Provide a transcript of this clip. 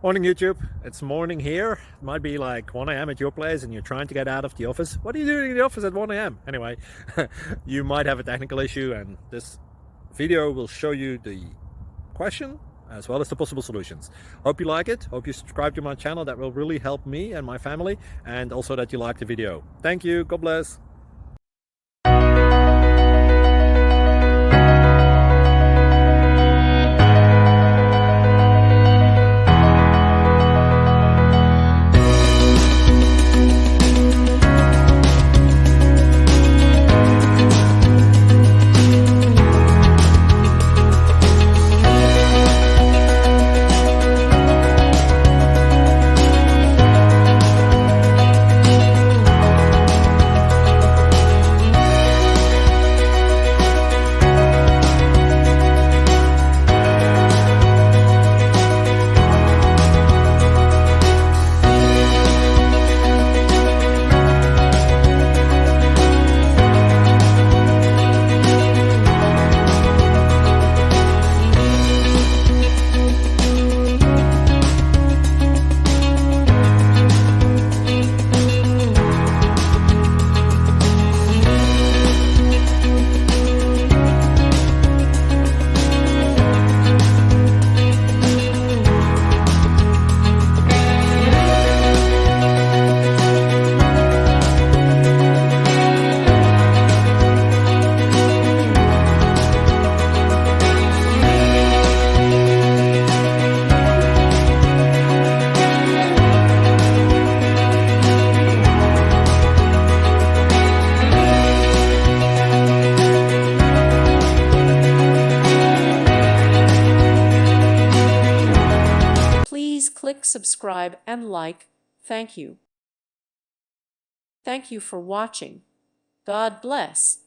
Morning YouTube, it's morning here. It might be like 1 a.m. at your place and you're trying to get out of the office. What are you doing in the office at 1 a.m.? Anyway, you might have a technical issue and this video will show you the question as well as the possible solutions. Hope you like it, hope you subscribe to my channel. That will really help me and my family, and also that you like the video. Thank you, God bless. Please click subscribe and like. Thank you. Thank you for watching. God bless.